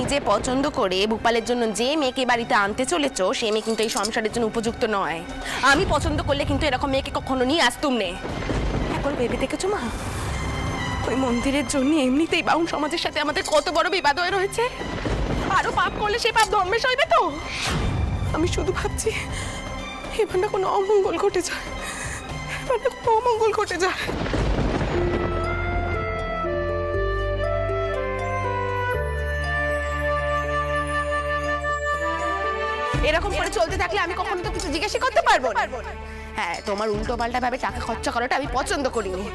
নিজে পছন্দ করে ভূপালের জন্য যে মেয়েকে বাড়িতে আনতে চলেছো সে মেয়ে কিন্তু এই সংসারের জন্য উপযুক্ত নয়। আমি পছন্দ করলে কিন্তু এরকম মেয়েকে কখনো নিয়ে আসতুম নে। এখন ভেবে দেখেছো মা, ওই মন্দিরের জন্য এমনিতেই বাউন সমাজের সাথে আমাদের কত বড় বিবাদ হয়ে রয়েছে। আরো পাপ করলে সেই পাপ ধর্মেশ হইবে তো। আমি শুধু ভাবছি এবার না কোনো অমঙ্গল ঘটে যায়, এবার না কোনো অমঙ্গল ঘটে যায়। এরকম করে চলতে থাকলে আমি কখনো তো কিছু জিজ্ঞাসা করতে পারবো না। হ্যাঁ, তোমার উল্টো পাল্টা ভাবে টাকা খরচা করাটা আমি পছন্দ করিনি,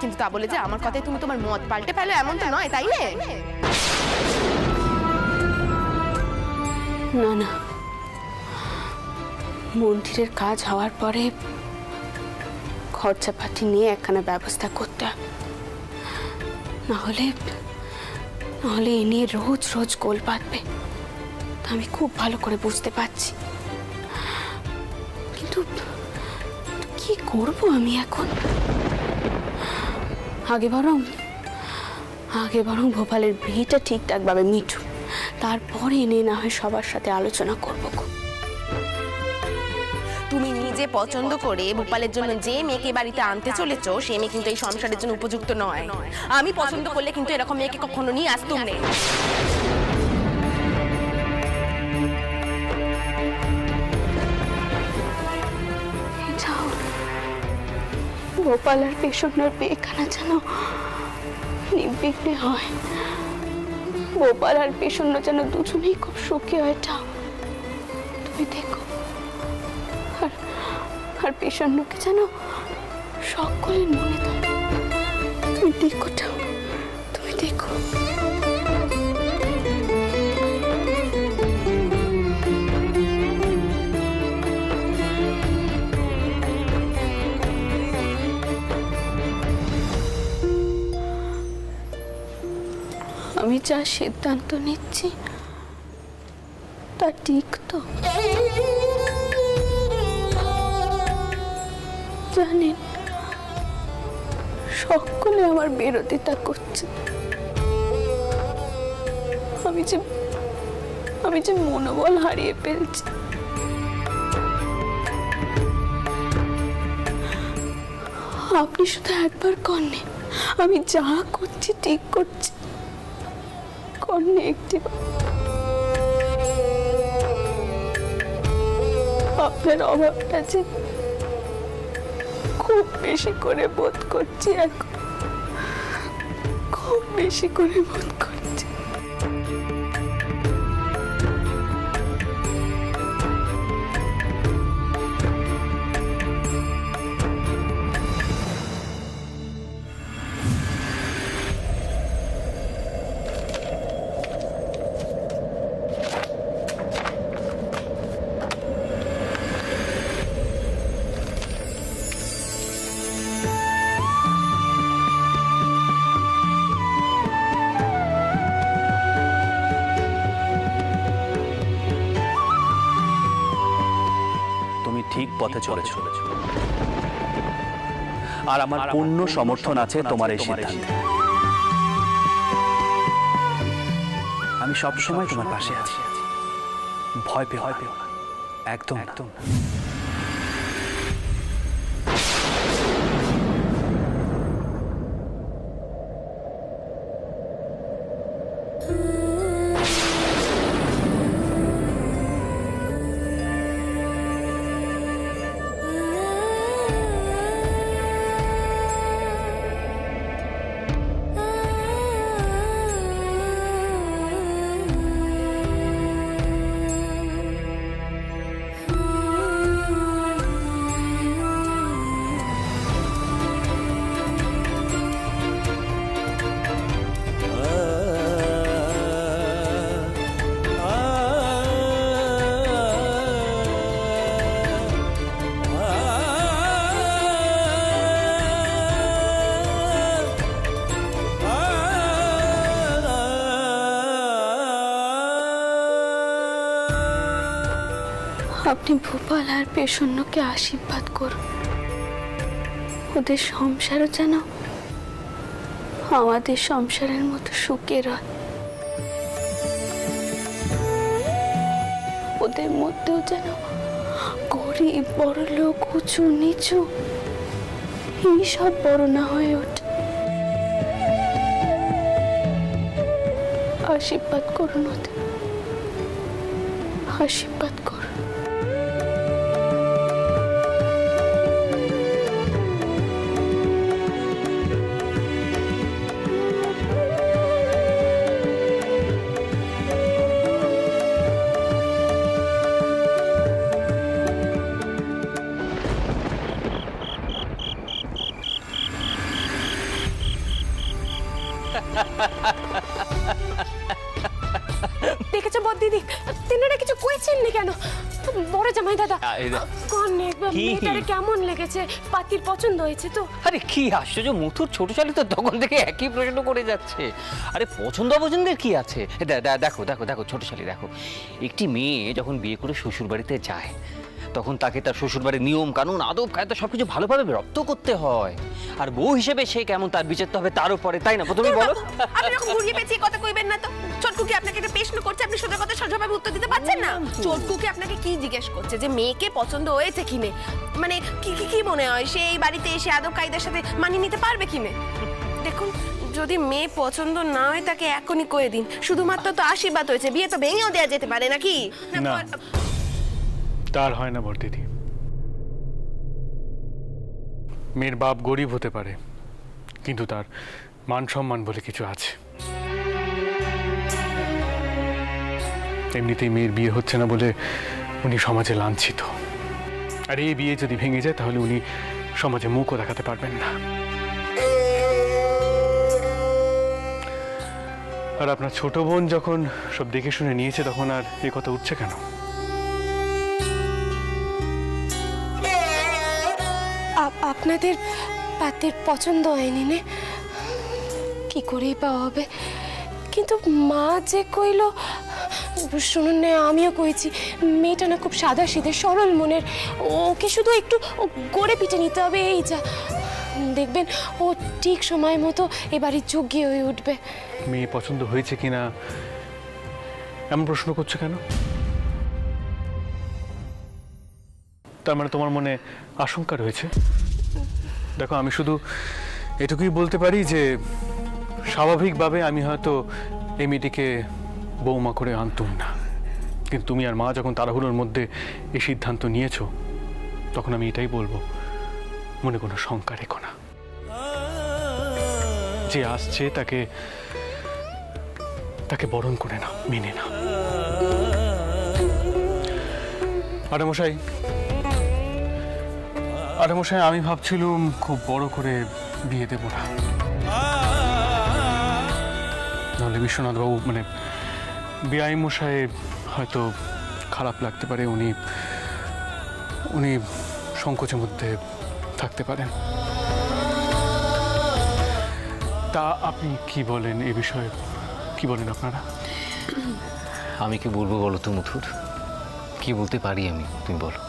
কিন্তু তা বলে যে আমার কথায় তুমি তোমার মত পাল্টে ফেলো এমন তো নয়, তাই না? না না, মন্দিরের কাজ হওয়ার পরে খরচাপাতি নিয়ে একখানা ব্যবস্থা করতে হবে, নাহলে এ নিয়ে রোজ রোজ গোল পাতবে। আমি খুব ভালো করে বুঝতে পারছি, কিন্তু কি করব আমি এখন? আগে বরং ভোপালের বিয়েটা ঠিকঠাক ভাবে মিটুক, তারপরে এনে না হয় সবার সাথে আলোচনা করব। তুমি নিজে পছন্দ করে ভূপালের জন্য যে মেয়েকে বাড়িতে আনতে চলেছো সে মেয়ে কিন্তু এই সংসারের জন্য উপযুক্ত নয়। আমি পছন্দ করলে কিন্তু এরকম মেয়েকে কখনো নিয়ে আসতুম নে। গোপাল আর পেশনের বিয়েখানা যেন নির্বিঘ্নে হয়, গোপাল আর পেশন্য যেন দুজনেই খুব সুখী হয়। এটাও তুমি দেখো, আর পেশন্যকে যেন সকলের মনে থাকে। তুমি দেখোটাও, তুমি দেখো। আমি যা সিদ্ধান্ত নিচ্ছি তা ঠিক তো? জানেন, সকলে আমার বিরোধিতা করছে। আমি যে মনোবল হারিয়ে ফেলছি। আপনি শুধু একবার কর্নে, আমি যা করছি ঠিক করছি, কর্নে একটি আপনার অভাবটা যে খুব বেশি করে বোধ করছি, এখন খুব বেশি করে বোধ করছি। ঠিক পথে চলেছ, আর আমার পূর্ণ সমর্থন আছে তোমার এই সিদ্ধান্তে। আমি সবসময় তোমার পাশে আছি, ভয় পেও না, একদম একদম। আপনি ভূপাল আর পেশন্যকে আশীর্বাদ করুন, ওদের সংসারও যেন আমাদের সংসারের মতো সুখের হয়। ওদের মধ্যেও যেন গরিব বড়লোক উঁচু নিচু এইসব বড় না হয়ে ওঠে। আশীর্বাদ করুন ওদের, আশীর্বাদ করুন। দেখেছো বড়দিদি, তিনারা কিছু কইছেন না কেন? বড় জামাই দাদা কোন মেয়েটারে কেমন লেগেছে? পাতির পছন্দ হয়েছে তো? আরে কি আশ্চর্য মথুর, ছোট শালি তো তখন থেকে একই প্রশ্ন করে যাচ্ছে। আরে পছন্দ অপছন্দের কি আছে? দেখো দেখো দেখো ছোট শালি, দেখো একটি মেয়ে যখন বিয়ে করে শ্বশুর বাড়িতে যায় তখন তাকে তার শ্বশুর বাড়ির নিয়ম কানুন আদব কায়দা সবকিছু ভালোভাবে রপ্ত করতে হয়। আর বউ হিসেবে সে কেমন তার বিচার তো হবে তার উপরে, তাই না? প্রথমেই বলো। আপনি এরকম ঘুরিয়ে পেঁচিয়ে কথা কইবেন না তো। ছোটকুকি আপনাকে একটা প্রশ্ন করছে, আপনি সোজা কথা সোজাভাবে উত্তর দিতে পারছেন না। ছোটকুকি আপনাকে কি জিজ্ঞেস করছে যে মেয়েকে পছন্দ হয়েছে কিনে, মানে কি কি কি মনে হয় সে এই বাড়িতে এসে আদব কায়দার সাথে মানিয়ে নিতে পারবে কিনে? দেখুন, যদি মেয়ে পছন্দ না হয় তাকে এখনই কয়ে দিন। শুধুমাত্র তো আশীর্বাদ হয়েছে, বিয়ে তো ভেঙেও দেওয়া যেতে পারে নাকি? না, তার হয় না বড়দিদি। মেয়ের বাপ গরিব হতে পারে, কিন্তু তার মান সম্মান বলে কিছু আছে। এমনিতেই মেয়ের বিয়ে হচ্ছে না বলে উনি সমাজে লাঞ্ছিত, আর এই বিয়ে যদি ভেঙে যায় তাহলে উনি সমাজে মুখও দেখাতে পারবেন না। আর আপনার ছোট বোন যখন সব দেখে শুনে নিয়েছে তখন আর এ কথা উঠছে কেন? আপনাদের পাতির পছন্দ হয়নি নে, কি করেই পাওয়া হবে? কিন্তু মা যে কইল, শুনুন না, আমিও কইছি মেয়েটা না খুব সাদা সিধে সরল মনের, ওকে শুধু একটু গড়ে পিটে নিতে হবে, এই যা। দেখবেন ও ঠিক সময় মতো এবারই যোগ্য হয়ে উঠবে। মেয়ে পছন্দ হয়েছে কিনা এমন প্রশ্ন করছো কেন? তার মানে তোমার মনে আশঙ্কা রয়েছে? দেখো, আমি শুধু এটুকুই বলতে পারি যে স্বাভাবিকভাবে আমি হয়তো এই মেয়েটিকে বৌমা করে আনতুম না, কিন্তু তুমি আর মা যখন তাড়াহুড়োর মধ্যে এই সিদ্ধান্ত নিয়েছো তখন আমি এটাই বলবো, মনে কোনো শঙ্কা রেখো না। যে আসছে তাকে তাকে বরণ করে না, মেনে না। আরে মশাই, আমি ভাবছিলাম খুব বড় করে বিয়ে দেব না, নাহলে বিশ্বনাথ বাবু মানে বিআই মশাই হয়তো খারাপ লাগতে পারে, উনি সংকোচের মধ্যে থাকতে পারেন। তা আপনি কি বলেন এ বিষয়ে? কি বলেন আপনারা? আমি কি বলবো বলো তো মথুর, কি বলতে পারি আমি, তুমি বলো।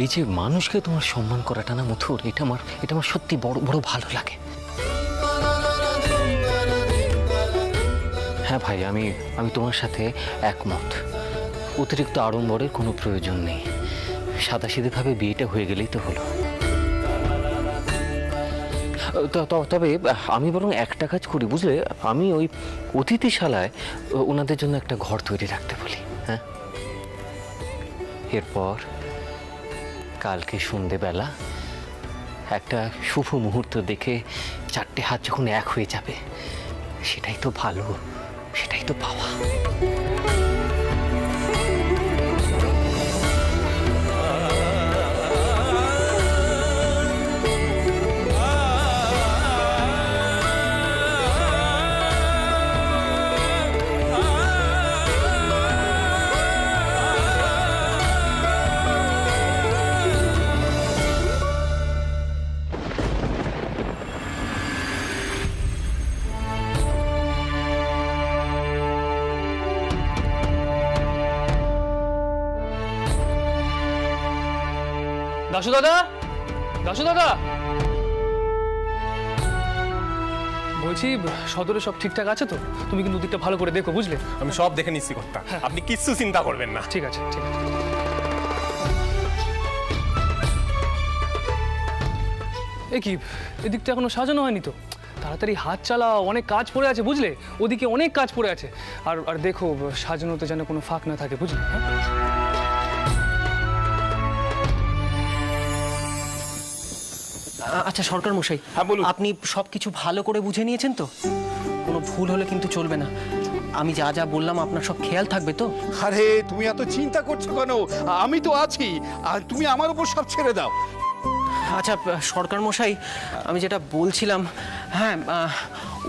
এই যে মানুষকে তোমার সম্মান করাটা না মথুর, এটা আমার সত্যি বড় বড় ভালো লাগে। হ্যাঁ ভাই, আমি তোমার সাথে একমত। অতিরিক্ত আড়ম্বরের কোনো প্রয়োজন নেই, সাদাসিধেভাবে বিয়েটা হয়ে গেলেই তো হলো। তবে আমি বরং একটা কাজ করি বুঝলে, আমি ওই অতিথিশালায় ওনাদের জন্য একটা ঘর তৈরি রাখতে বলি। হ্যাঁ, এরপর কালকে সন্ধেবেলা একটা শুভ মুহূর্ত দেখে চারটে হাত যখন এক হয়ে যাবে, সেটাই তো ভালো, সেটাই তো পাওয়া। দাশু দাদা, বলছি সদরে সব ঠিকঠাক আছে তো? তুমি কিন্তু দিকটা ভালো করে দেখো, বুঝলে? আমি সব দেখে নিচ্ছি কর্তা, আপনি কিচ্ছু চিন্তা করবেন না। ঠিক আছে, ঠিক আছে। এ কি, এদিকটা এখনো সাজানো হয়নি তো? তাড়াতাড়ি হাত চালাও, অনেক কাজ পড়ে আছে, বুঝলে? ওদিকে অনেক কাজ পড়ে আছে। আর আর দেখো সাজানোতে যেন কোনো ফাঁক না থাকে, বুঝলে? আচ্ছা সরকার মশাই, হ্যাঁ, বলুন। আপনি সবকিছু ভালো করে বুঝে নিয়েছেন তো? কোনো ভুল হলে কিন্তু চলবে না। আমি যা যা বললাম আপনার সব খেয়াল থাকবে তো? আরে তুমি এত চিন্তা করছো কেন? আমি তো আছি, আর তুমি আমার উপর সব ছেড়ে দাও। আচ্ছা সরকার মশাই, আমি যেটা বলছিলাম, হ্যাঁ,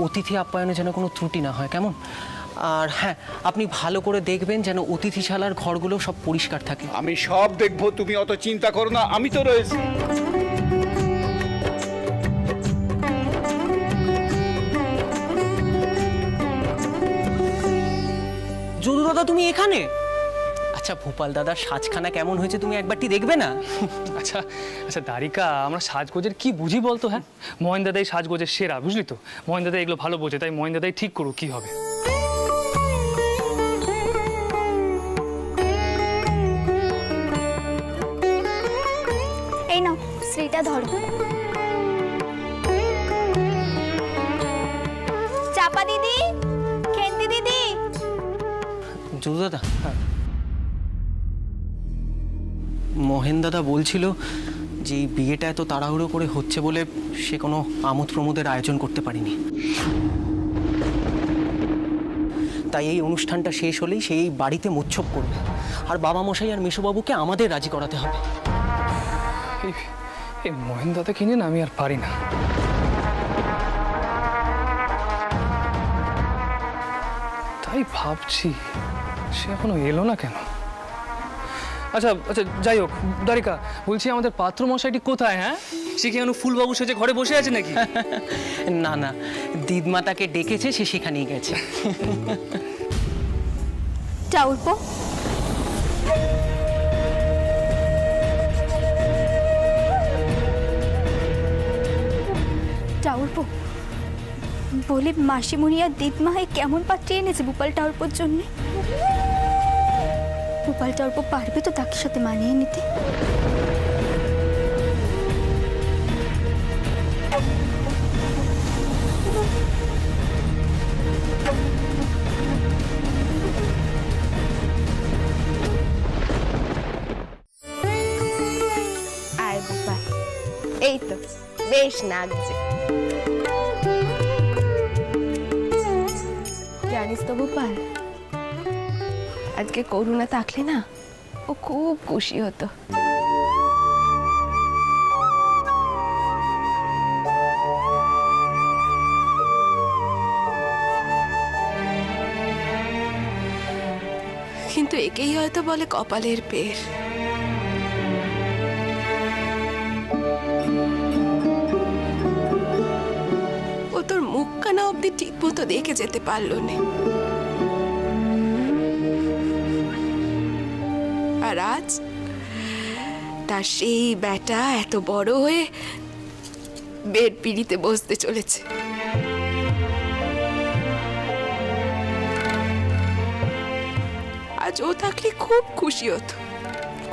অতিথি আপ্যায়নে যেন কোনো ত্রুটি না হয়, কেমন? আর হ্যাঁ, আপনি ভালো করে দেখবেন যেন অতিথিশালার ঘরগুলো সব পরিষ্কার থাকে। আমি সব দেখবো, তুমি অত চিন্তা করো না, আমি তো রয়েছি। যদু দাদা তুমি এখানে? আচ্ছা ভোপাল দাদার সাজখানা কেমন হয়েছে তুমি একবারটি দেখবে না? আচ্ছা আচ্ছা দারিকা, আমরা সাজগোজের কি বুঝি বলতো? হ্যাঁ, মহেন দাদাই সাজগোজের সেরা, বুঝলি তো? মহেন দাদা এগুলো ভালো বোঝে, তাই মহেন দাদাই ঠিক করুক কি হবে। এই নাও শ্রীটা ধরো। চাপা দিদি, খেন্তি দিদি। যদু দাদা, মহেন দাদা বলছিল যে এই বিয়েটা এত তাড়াহুড়ো করে হচ্ছে বলে সে কোনো আমোদ প্রমোদের আয়োজন করতে পারেনি, তাই এই অনুষ্ঠানটা শেষ হলেই সেই বাড়িতে মোচ্ছব করবে, আর বাবা মশাই আর মেশোবাবুকে আমাদের রাজি করাতে হবে। এই মহেন দাদা কিনে না আমি আর পারি না। তাই ভাবছি সে এখনো এলো না কেন? আচ্ছা আচ্ছা যাই হোক, দারিকা বলছি আমাদের পাত্র মশাইটি কোথায়? হ্যাঁ, সে কি এখনো ফুলবাবু সেজে ঘরে বসে আছে নাকি? না না, দিদমা তাকে ডেকেছে, সে সেখানেই গেছে। চাউরপো, চাউরপো বলি, মাসিমণি আর দিদমাই কেমন পাত্রী এনেছে ভোপাল টাউরপোর জন্য? ভোপাল টাউরপো পারবে তো তাকে সাথে মানিয়ে নিতে? আর বাবা, এই তো বেশ লাগছে। জানিস তো গোপাল, আজকে করুণা থাকলে না ও খুব খুশি হতো। কিন্তু একেই হয়তো বলে কপালের পের। ও তোর মুখখানা অব্দি ঠিক মতো দেখে যেতে পারলো না, আর আজ তার সেই ব্যাটা এত বড় হয়ে বেড পিড়িতে বসতে চলেছে। আজ ও থাকলে খুব খুশি হতো,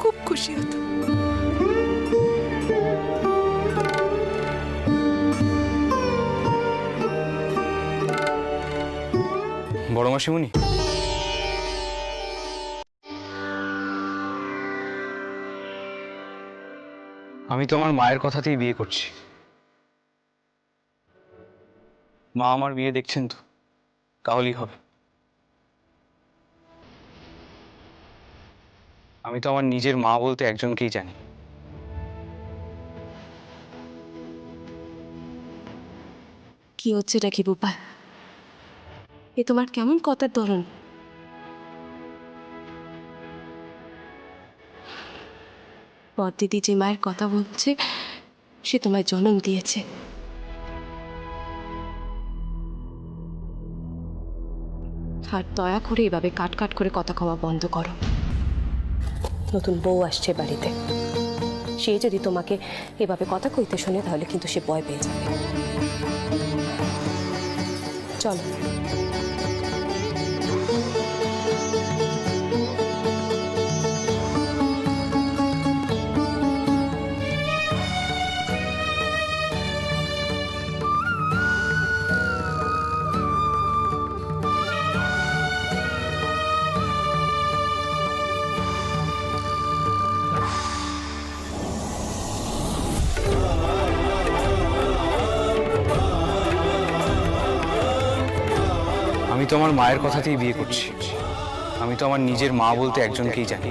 খুব খুশি হতো। বড় মাসিমণি, আমি তো আমার মায়ের কথাতেই বিয়ে করছি। মা আমার বিয়ে দেখছেন তো, তাহলেই হবে। আমি তো আমার নিজের মা বলতে একজনকেই জানি। কি হচ্ছে নাকি বুপা? এ তোমার কেমন কথার ধরন? বড়দিদি যে মায়ের কথা বলছে সে তোমায় জন্ম দিয়েছে। আর দয়া করে এভাবে কাট কাট করে কথা কওয়া বন্ধ করো। নতুন বউ আসছে বাড়িতে, সে যদি তোমাকে এভাবে কথা কইতে শোনে তাহলে কিন্তু সে ভয় পেয়ে যাবে। চলো। আমি তো আমার মায়ের কথাতেই বিয়ে করছি। আমি তো আমার নিজের মা বলতে একজনকেই জানি।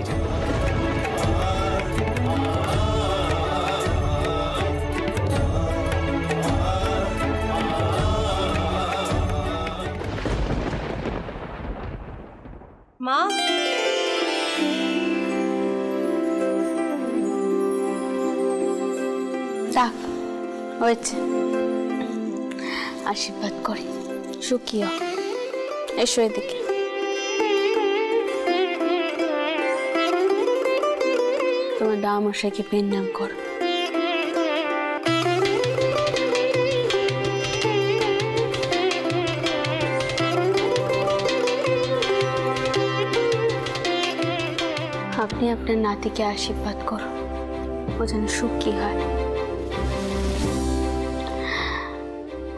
মা, যাক হয়েছে, আশীর্বাদ করি। সুখী হও। এসো এদিকে। তোমার দামশাইকে পেন নাম করো। আপনি আপনার নাতিকে আশীর্বাদ করো, ও যেন সুখী হয়।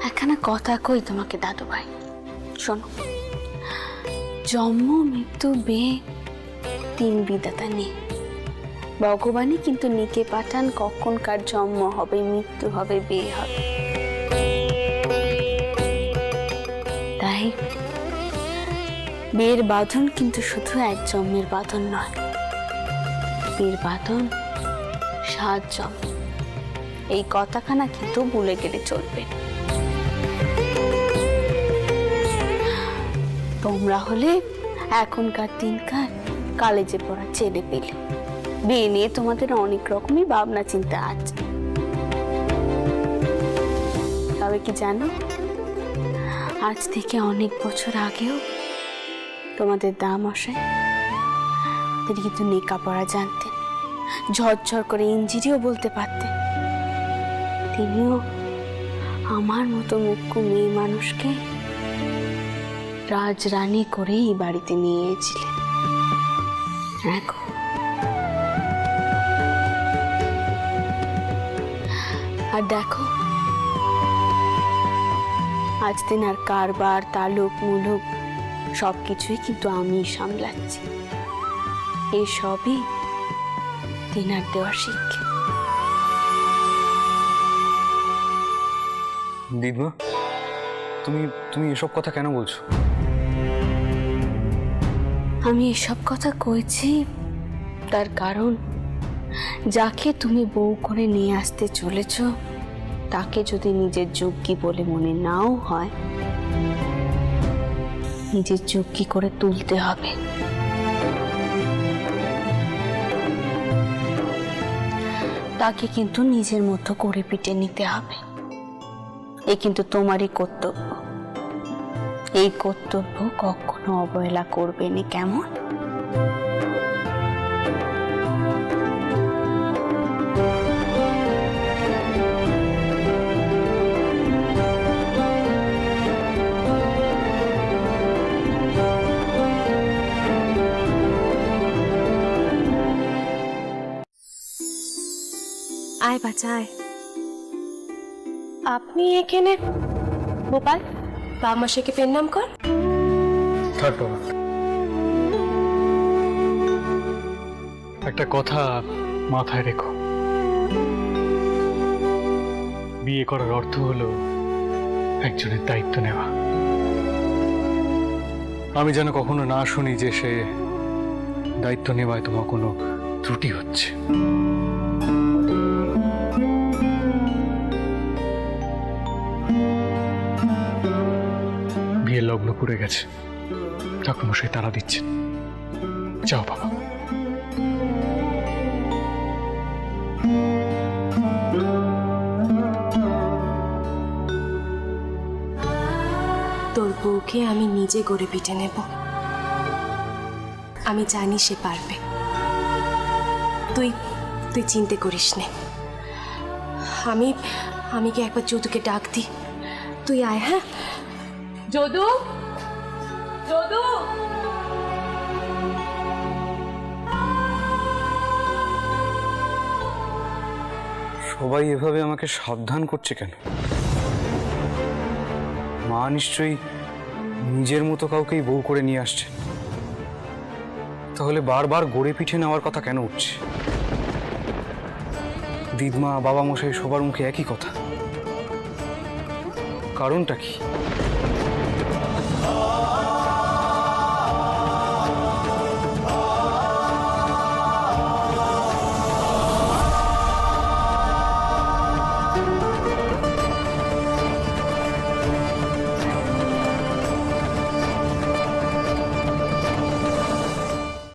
একখানা কথা কই তোমাকে দাদু ভাই, শোনো। জন্ম মৃত্যু বিয়ে তিন বিধাতা নেই, ভগবানই কিন্তু নিকে পাঠান কখন কার জন্ম হবে, মৃত্যু হবে, বিয়ে হবে। তাই বিয়ের বাঁধন কিন্তু শুধু এক জন্মের বাঁধন নয়, বিয়ের বাঁধন 7 জন্ম। এই কথাখানা কিন্তু ভুলে গেলে চলবে। তোমরা হলে এখনকার দিনকার কলেজে পড়া ছেলে পেলে, বিয়ে নিয়ে তোমাদের অনেক রকমই ভাবনা চিন্তা আছে। তবে কি জানো, আজ থেকে অনেক বছর আগেও তোমাদের দামশাই তিনি কিন্তু লেখাপড়া জানতেন, ঝরঝর করে ইঞ্জিনিও বলতে পারতেন। তিনিও আমার মতো মুখ্য মেয়ে মানুষকে রাজরানী করে এই বাড়িতে নিয়ে এসেছিলেন। দেখো, আর দেখো আজ দিন আর কারবার তালুক মুলুক সবকিছুই কিন্তু আমি সামলাচ্ছি। এই সবই তিনার দেওয়া শিক্ষা। দিদমা, তুমি এসব কথা কেন বলছো? আমি এসব কথা কইছি তার কারণ, যাকে তুমি বউ করে নিয়ে আসতে চলেছ তাকে যদি নিজের যোগ্যী বলে মনে নাও হয়, নিজের যোগ্যী করে তুলতে হবে। তাকে কিন্তু নিজের মতো করে পিটে নিতে হবে। এ কিন্তু তোমারই কর্তব্য। এই কর্তব্য কখনো অবহেলা করবে না, কেমন? আয় বাচ্চা আয়। আপনি এখানে? গোপাল, বামাশাকে পেন নাম কর। থাক বাবা, একটা কথা মাথায় রেখো, বিয়ে করার অর্থ হলো একজনের দায়িত্ব নেওয়া। আমি যেন কখনো না শুনি যে সে দায়িত্ব নেওয়ায় তোমার কোনো ত্রুটি হচ্ছে। বিয়ের লগ্ন পুড়ে গেছে, ঠাকুরমশাই তারা দিচ্ছেন। যাও বাবা। তোর বউকে আমি নিজে গড়ে পিটে নেব। আমি জানি সে পারবে। তুই তুই চিন্তা করিস নে। আমি কি একবার যৌতুকে ডাক দি, তুই আয়। হ্যাঁ, যদু, যদু, সবাই এভাবে আমাকে সাবধান করছে কেন? মা নিশ্চয়ই নিজের মতো কাউকেই বউ করে নিয়ে আসছে, তাহলে বারবার গড়ে পিঠে নেওয়ার কথা কেন উঠছে? দিদমা, বাবা মশাই সবার মুখে একই কথা, কারণটা কি?